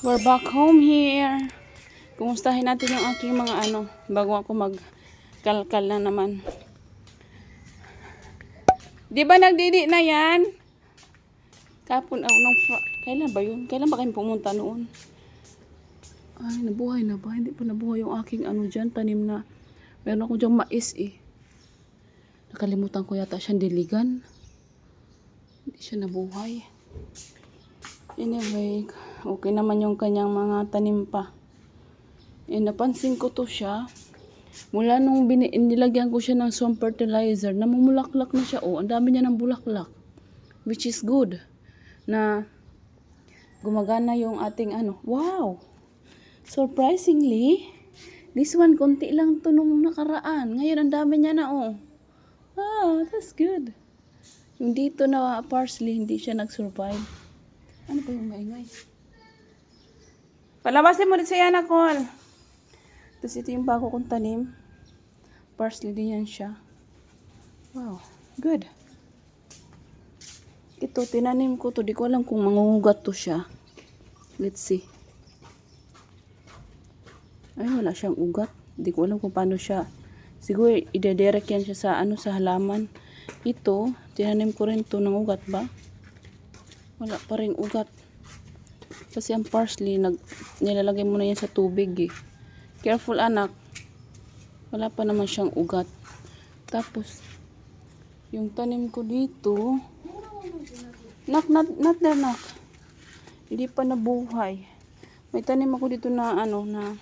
We're back home here. Kumustahin natin yung aking mga bago ako magkalkal na naman. Di ba nagdidi na yan? Kapon kailan ba yun? Kailan ba kayo pumunta noon? Ay, nabuhay na ba? Hindi pa nabuhay yung aking dyan, tanim na. Meron ako dyan mais eh. Nakalimutan ko yata siyang diligan. Hindi siya nabuhay. Anyway, okay naman yung kanyang mga tanim pa. Eh, napansin ko to siya. Mula nung nilagyan ko siya ng some fertilizer, namumulaklak na siya. Oh, ang dami niya ng bulaklak. Which is good. Na gumagana yung ating Wow! Surprisingly, this one, konti lang to nung nakaraan. Ngayon, ang dami niya na, oh. Wow, that's good. Yung dito na parsley, hindi siya nag-survive. Ano ba yung maingay? Palabasin mo rin sa Yana, Col. Tapos ito yung bago kong tanim. Parsley din yan siya. Wow, good. Ito, tinanim ko to. Di ko alam kung mangungugat to siya. Let's see. Ay, wala siyang ugat. Di ko alam kung paano siya. Siguro, idedirect yan siya sa sa halaman. Ito, tinanim ko rin to ng ugat ba? Wala pa rin ugat. Kasi ang parsley, nilalagay mo na yan sa tubig eh. Careful anak. Wala pa naman siyang ugat. Tapos, yung tanim ko dito, not there, nak. Hindi pa nabuhay. May tanim ako dito na na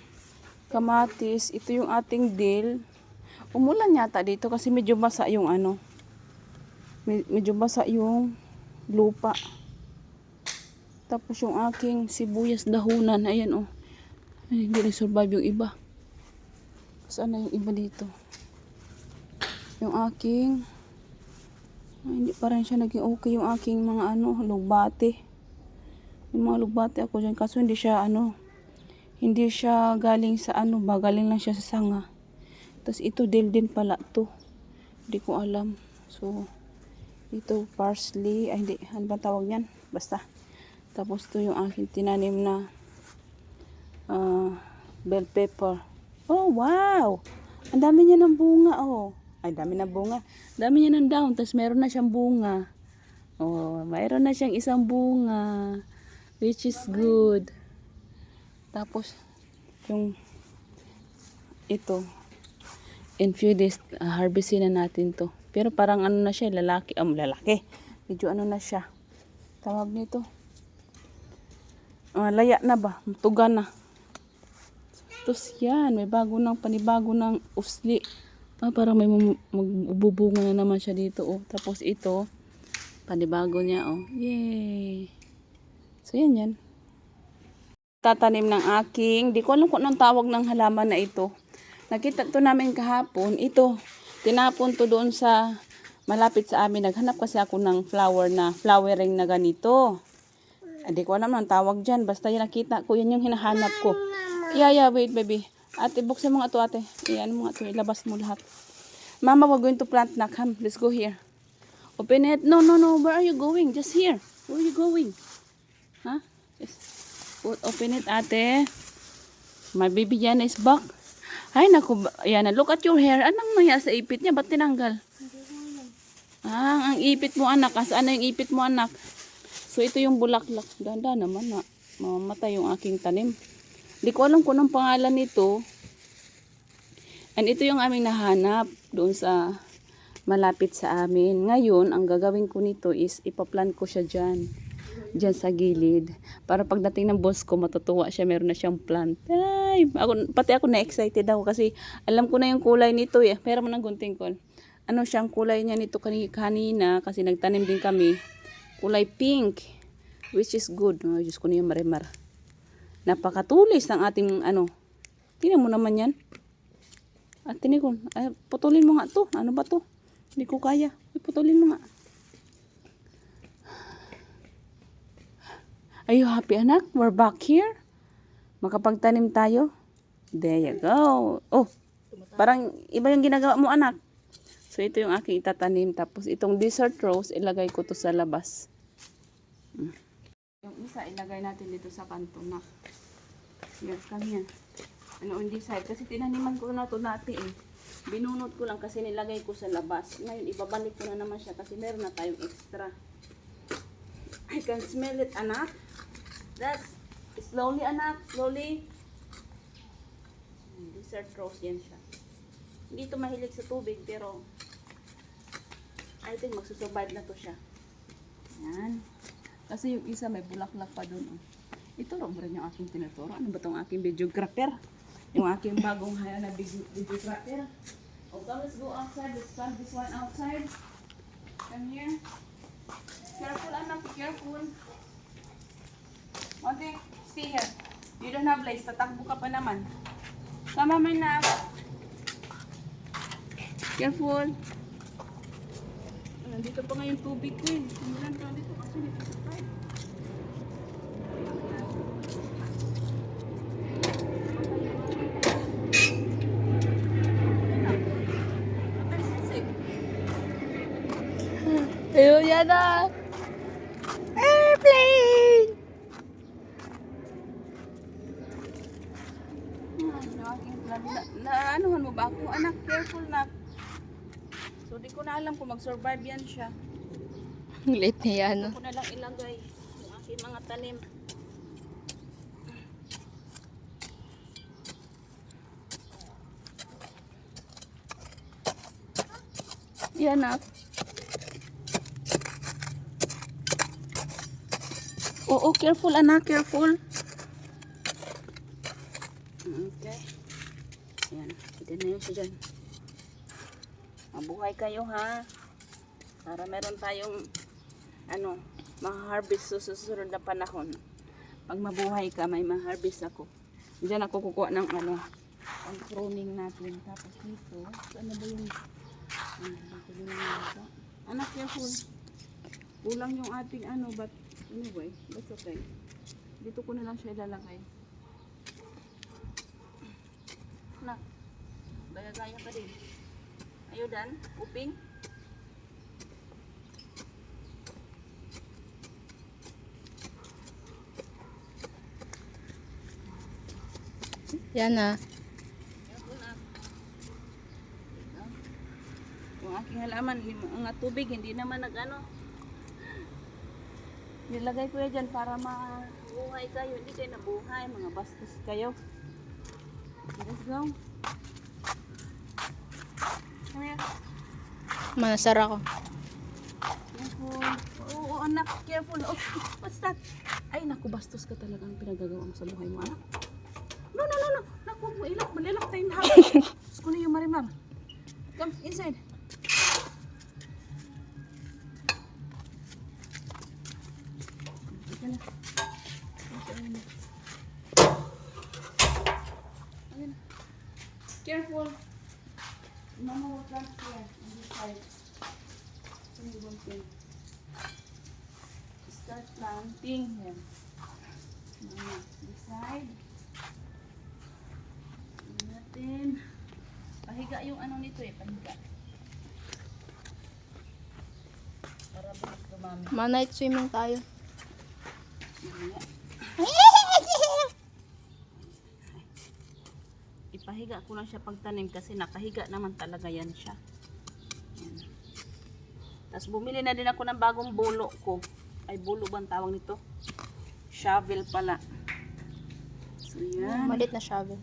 kamatis. Ito yung ating dill. Umulan yata dito kasi medyo basa yung medyo basa yung lupa. Tapos yung aking sibuyas dahunan, ayan oh. Ay, hindi na-survive yung iba. Saan na yung iba dito? Yung aking, hindi pa rin siya naging okay yung aking mga lugbate. Yung mga lugbate ako dyan, kaso hindi siya hindi siya galing sa galing lang siya sa sanga. Tapos ito din pala to. Hindi ko alam. So, ito parsley, ay hindi, ano ba tawag yan? Basta. Tapos to yung aking tinanim na bell pepper. Oh, wow! Ang dami niya ng bunga, oh. Ay, dami na bunga. Dami niya ng down, tapos meron na siyang bunga. Oh, mayroon na siyang isang bunga. Which is good. Tapos, yung ito, in few days, harvestin na natin to. Pero parang na siya, lalaki. Lalaki. Medyo na siya. Tawag nito. Laya na ba? Tuga na. Tapos yan, may panibago ng usli. Parang may magbubunga na naman siya dito. Oh. Tapos ito, panibago niya. Oh. Yay! So yan. Tatanim ng aking, di ko alam kung anong tawag ng halaman na ito. Nakita to namin kahapon. Ito, tinapon to doon sa malapit sa amin. Naghanap kasi ako ng flowering na ganito. Hindi ko alam ang tawag dyan. Basta yan nakita ko. Yan yung hinahanap ko. Yeah, wait baby. Ate, buksan mo nga to ate. Ano mo nga to. Ilabas mo lahat. Mama, we're going to plant na. Come, let's go here. Open it. No. Where are you going? Just here. Where are you going? Huh? Just open it ate. My baby Yana is back. Ay, naku. Yana, look at your hair. Anong nangyari sa ipit niya? Ba't tinanggal? Ang ipit mo anak. Saan na yung ipit mo anak? So, ito yung bulaklak. Ganda naman na mamamatay yung aking tanim. Hindi ko alam kung anong pangalan nito. And ito yung aming nahanap doon sa malapit sa amin. Ngayon, ang gagawin ko nito is ipaplant ko siya dyan. Dyan sa gilid. Para pagdating ng boss ko, matutuwa siya. Meron na siyang plant. Ay, pati ako na-excited ako kasi alam ko na yung kulay nito eh. Pero mo ng gunting ko. Siyang kulay niya nito kanina kasi nagtanim din kami. Kulay pink, which is good. Diyos ko na yung marimar. Napakatulis ng ating Tingnan mo naman yan. At tinikon, putulin mo nga to. Ano ba to? Hindi ko kaya. Putulin mo nga. Are you happy anak? We're back here. Makapagtanim tayo. There you go. Oh, parang iba yung ginagawa mo anak. So ito yung aking itatanim. Tapos itong desert rose, ilagay ko to sa labas. Yung isa ilagay natin dito sa kanto na. Here, come here. Ano on this side? Kasi tinaniman ko na ito dati eh. Binunot ko lang kasi nilagay ko sa labas. Ngayon, ibabalik ko na naman siya kasi meron na tayong extra. I can smell it, anak. That's slowly, anak. Slowly. Desert rose yan siya. Hindi ito mahilig sa tubig, pero I think magsusurvive na to siya. Yan. Kasi yung isa may bulaklak pa dun. Oh. Ituro mo rin yung aking tinuturo. Ano ba itong aking videographer? Yung aking bagong haya na videographer. Okay, let's go outside. Let's plant this one outside. Come here. Careful, anak. Be careful. Okay, stay here. You don't have lights. Tatakbo ka pa naman. Tama mo na. Careful. Nandito pa nga yung tubig ko eh. Simulan ka dito kasi dito sa pipe. Ayun, yan na. Airplane! Anuhan mo ba ako? Anak, careful na. So, di ko na alam kung mag-survive yan siya. Late na yan. Ito ko na lang ilagay yung aking mga tanim. Yan na. Oo, careful anak, careful. Okay. Ayan, kita na yun siya dyan. Mabuhay kayo ha. Para meron tayong ma-harvest sa susunod na panahon. Pag mabuhay ka, may ma-harvest ako. Diyan ako kukuha ng ang pruning natin. Tapos dito, ano ba yung anak, careful. Kulang yung ating but anyway, that's okay. Dito ko na lang siya ilalagay. Anak, gaya-gaya ka din. Ayun dan, uping. Yan na. Yung aking halaman, ang tubig, hindi naman nilagay ko yan dyan para mabuhay kayo. Hindi kayo nabuhay, mga bastos kayo. Let's go. Come here. Manasar ako. Careful. Oo, anak, careful. Oh, what's that? Ay, naku, bastos ka talaga ang pinagagawa mo sa buhay mo, anak. No. Naku, ilak, malilak tayong lahat. Kunin yung marimar. Come, inside. Careful. Mama will plant here on this side. So you won't think. Start planting here. Mama, this side. Natin. Pahiga yung nito pahiga. Para bukas dumami. Ma-night swimming tayo. Ipahiga ko lang siya pagtanim kasi nakahiga naman talaga yan siya. Yan. Tapos bumili na din ako ng bagong bulo ko. Ay, bulo ba ang tawag nito? Shovel pala. So yan. Malit na shovel.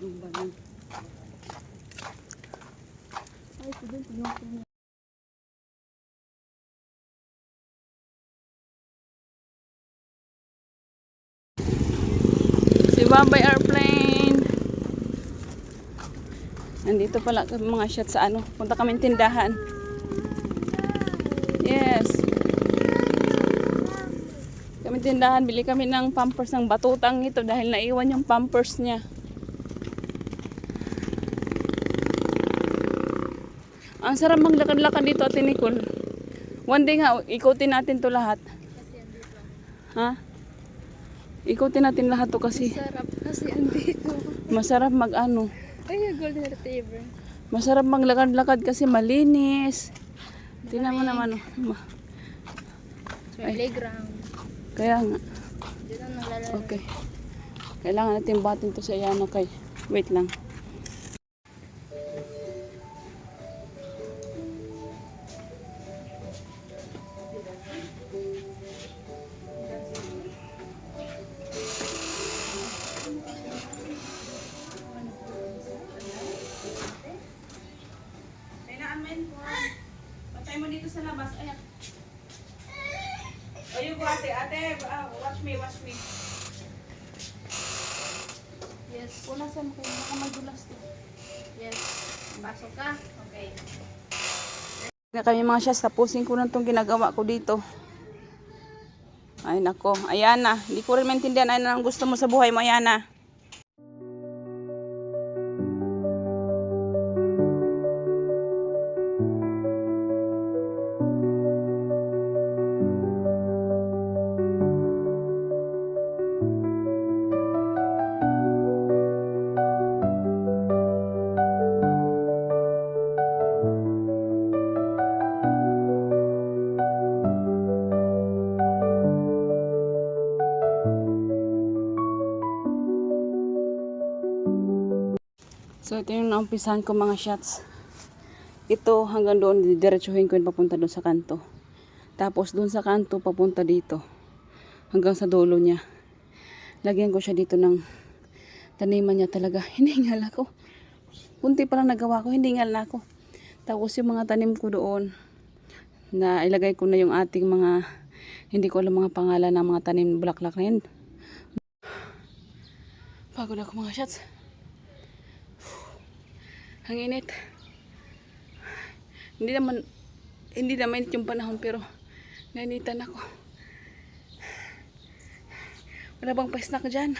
Yung bagong. Ay, tignan. Si Bombay Airplane. Nandito pala mga shot sa punta kami tindahan. Yes. Kami tindahan, bili kami ng pampers ng batutang ito dahil naiwan yung pampers niya. Ang sarap maglakad-lakad dito, Ate Nicole. One day nga, ikutin natin to lahat. Ha? Ikutin natin lahat to kasi Sarap kasi andito. masarap mag-ano. Ay, golden retriever. Masarap maglakad-lakad kasi malinis. Tingnan mo naman. Oh. May playground. Kaya nga. Dito na lalaro. Okay. Kailangan natin batin to sa Ayana kay. Wait lang. Patay mo dito sa labas. Ayan. Ayun ko ate. Watch me. Yes. Punasan mo kayo. Baka madulas to. Yes. Pasok ka? Okay. Na kami mga syas, tapusin ko na itong ginagawa ko dito. Ay nako, Ayana. Hindi ko rin maintindihan ano ang gusto mo sa buhay mo, Ayana. So ito yung naumpisahan ko mga shots. Ito hanggang doon, didiretsuhin ko yung papunta doon sa kanto. Tapos doon sa kanto, papunta dito. Hanggang sa dulo niya. Lagyan ko siya dito ng taniman niya talaga. Hiningal ako. Kunti pa lang nagawa ko, hiningal na ako. Tapos yung mga tanim ko doon, na ilagay ko na yung ating mga, hindi ko alam mga pangalan ng mga tanim bulaklak na yan. Pagod ako mga shots. Ang init. Hindi naman init yung panahon pero nainitan ako. Wala bang pa-snack dyan?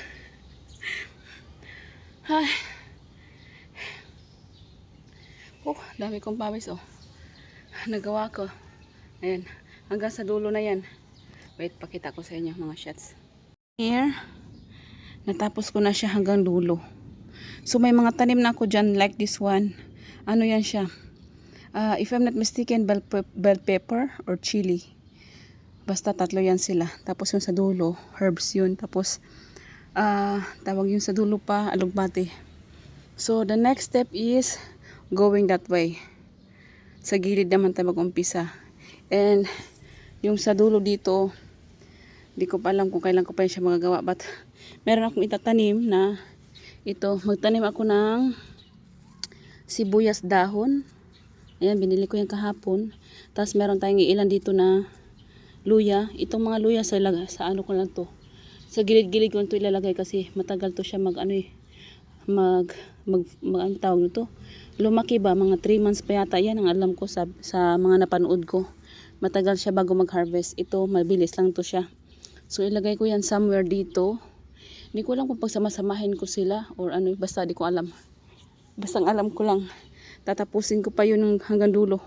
Ay. Oh, dami kong pawis oh. Nagawa ko. Ayan. Hanggang sa dulo na yan. Wait, pakita ko sa inyo mga shots. Here. Natapos ko na siya hanggang dulo. So may mga tanim na ako dyan like this one. Ano yan siya? If I'm not mistaken, bell pepper or chili. Basta tatlo yan sila. Tapos yung sa dulo, herbs yun. Tapos tawag yung sa dulo pa, alugbati. So the next step is going that way. Sa gilid naman tayo mag-umpisa. And yung sa dulo dito, di ko pa alam kung kailan ko pa siya magagawa. But meron akong itatanim na ito, magtanim ako ng sibuyas dahon. Ayan, binili ko yan kahapon. Tapos meron tayong ilan dito na luya. Itong mga luya sa ano ko lang to. Sa gilid-gilid ko ito ilalagay kasi matagal to siya ano tawag nito. Lumaki ba? Mga 3 months pa yata. Yan ang alam ko sa mga napanood ko. Matagal siya bago mag-harvest. Ito, mabilis lang to siya. So ilagay ko yan somewhere dito. Hindi ko alam kung pagsamasamahin ko sila or ano, basta di ko alam. Basta ang alam ko lang, tatapusin ko pa yun hanggang dulo.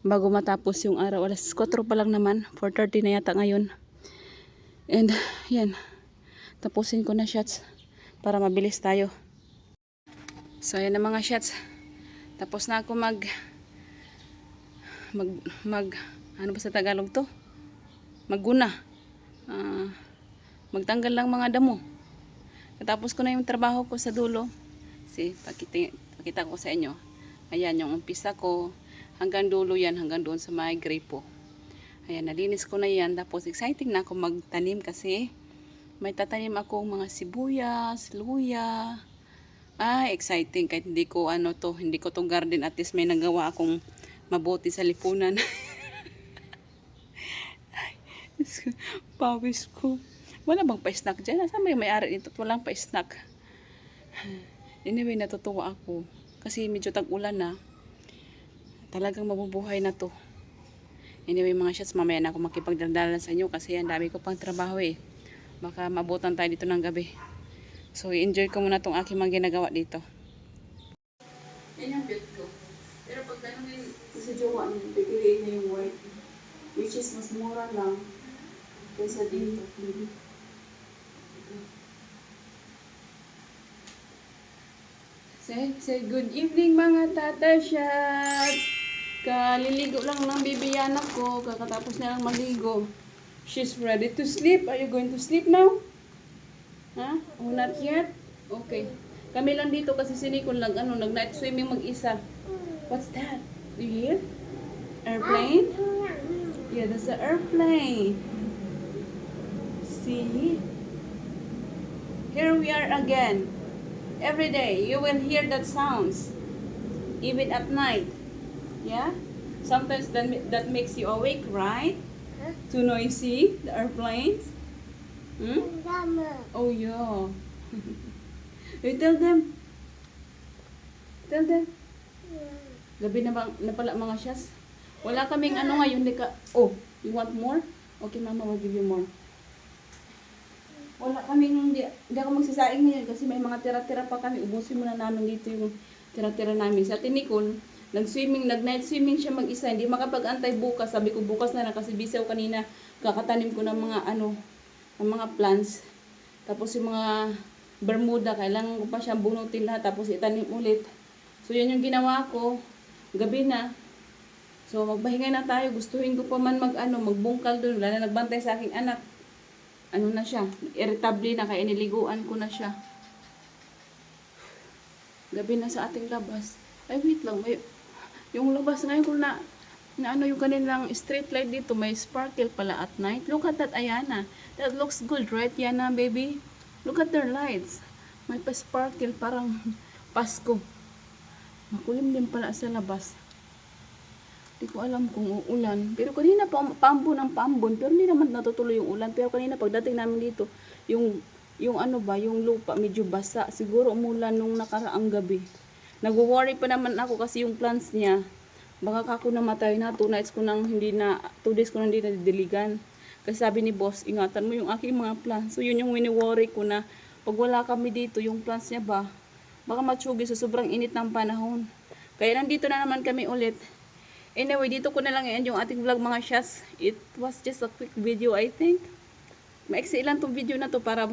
Bago matapos yung araw, alas 4 pa lang naman, 4:30 na yata ngayon. And yan, tapusin ko na shots para mabilis tayo. So yan na mga shots. Tapos na ako ano ba sa Tagalog to? Magguna. Magtanggal lang mga damo. Natapos ko na yung trabaho ko sa dulo. See, pakita ko sa inyo. Ayan yung umpisa ko. Hanggang dulo yan, hanggang doon sa may gripo. Ayan, nalinis ko na yan. Tapos exciting na ako magtanim kasi may tatanim ako mga sibuyas, luya. Exciting. Kahit hindi ko hindi ko tong garden. At least may nagawa akong mabuti sa lipunan. Pawis ko. Wala bang pa-snack dyan? Saan ba yung may-ari nito? Walang pa-snack. Anyway, natutuwa ako. Kasi medyo tag-ulan na. Talagang mabubuhay na to. Anyway mga shots, mamaya na ako makipagdaldalan sa inyo kasi ang dami ko pang trabaho eh. Baka mabutan tayo dito ng gabi. So, i-enjoy ko muna tong aking mga ginagawa dito. Yan yung build ko. Pero pag ganun jowa niya, pipiliin niya yung white. Which is mas mura lang kaysa dito. Say good evening mga tatasyat. Kaliligo lang ng bibiyanak ko. Kakatapos na lang maligo. She's ready to sleep. Are you going to sleep now? Ha? Oh, not yet? Okay. Kami lang dito kasi sinikon lang nag-night swimming mag-isa. What's that? Do you hear? Airplane? Yeah, that's an airplane. See? Here we are again. Every day, you will hear that sounds. Even at night. Yeah? Sometimes that makes you awake, right? Too noisy, the airplanes. Hmm? Oh, yeah. You tell them. Tell them. Gabi na pala mga siyas. Wala kaming ngayon. Oh, you want more? Okay, mama will give you more. Wala kaming, hindi ako magsasaing ngayon kasi may mga tira-tira pa kami. Ubusin muna namin dito yung tira-tira namin. Sa Tinikon, nag-night swimming siya mag-isa. Hindi makapag-antay bukas. Sabi ko bukas na lang kasi busy ako kanina. Kakatanim ko ng mga ng mga plants. Tapos yung mga Bermuda, kailangan ko pa siyang bunutin lahat. Tapos itanim ulit. So yun yung ginawa ko. Gabi na. So magpahinga na tayo. Gustuhin ko pa man magbungkal doon. Wala na nagbantay sa aking anak. Na siya, irritable na, kaya niliguan ko na siya. Gabi na sa ating labas. Ay, wait lang, yung labas ngayon ko na yung kanilang street light dito, may sparkle pala at night. Look at that, Ayana. That looks good, right, Yana, baby? Look at their lights. May pa-sparkle, parang Pasko. Makulim din pala sa labas. Hindi ko alam kung uulan. Pero kanina pambon ng pambon. Pero hindi naman natutuloy yung ulan. Pero kanina pagdating namin dito, yung lupa medyo basa. Siguro umulan nung nakaraang gabi. Nag-worry pa naman ako kasi yung plants niya, baka ako namatay na. 2 days ko nang hindi nadiligan. Kasi sabi ni boss, ingatan mo yung aking mga plants. So yun yung wini-worry ko na pag wala kami dito, yung plants niya baka matsugi sa sobrang init ng panahon. Kaya nandito na naman kami ulit. Anyway, dito ko na lang i-end yung ating vlog mga syas. It was just a quick video, I think. Maiksi lang tong video na to para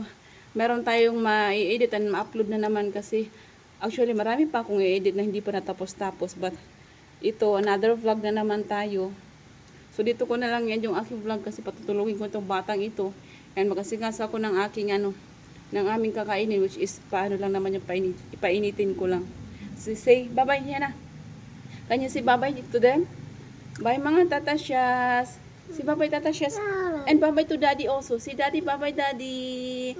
meron tayong ma-edit and ma-upload na naman kasi actually marami pa akong i-edit na hindi pa natapos-tapos. But ito, another vlog na naman tayo. So dito ko na lang i-end yung aking vlog kasi patutulungin ko itong batang ito. And magkasigas ako ng aking ng aming kakainin, which is paano lang naman yung ipainitin ko lang. So say bye-bye yan na. Can you say bye-bye to them? Bye mga tatasyas. Say bye-bye tatasyas. And bye-bye to daddy also. Say daddy, bye-bye daddy.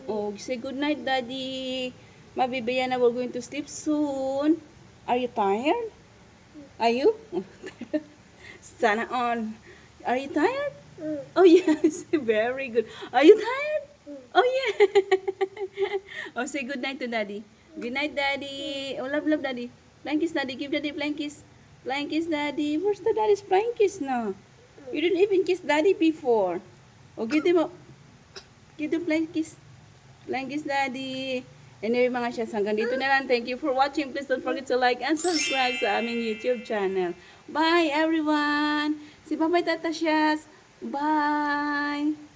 Oh, say good night daddy. Mabibiyan na, we're going to sleep soon. Are you tired? Are you? Sana on. Are you tired? Oh yes, very good. Are you tired? Oh yeah. Oh, say good night to daddy. Good night daddy. Oh, love daddy. Flying kiss, daddy. Give daddy flying kiss. Flying kiss, daddy. Where's the daddy's flying kiss now? You didn't even kiss daddy before. Oh, give them flying kiss. Flying kiss, daddy. Anyway, mga syas, hanggang dito na lang. Thank you for watching. Please don't forget to like and subscribe sa aming YouTube channel. Bye, everyone. Si bye-bye, Tata Syas. Bye.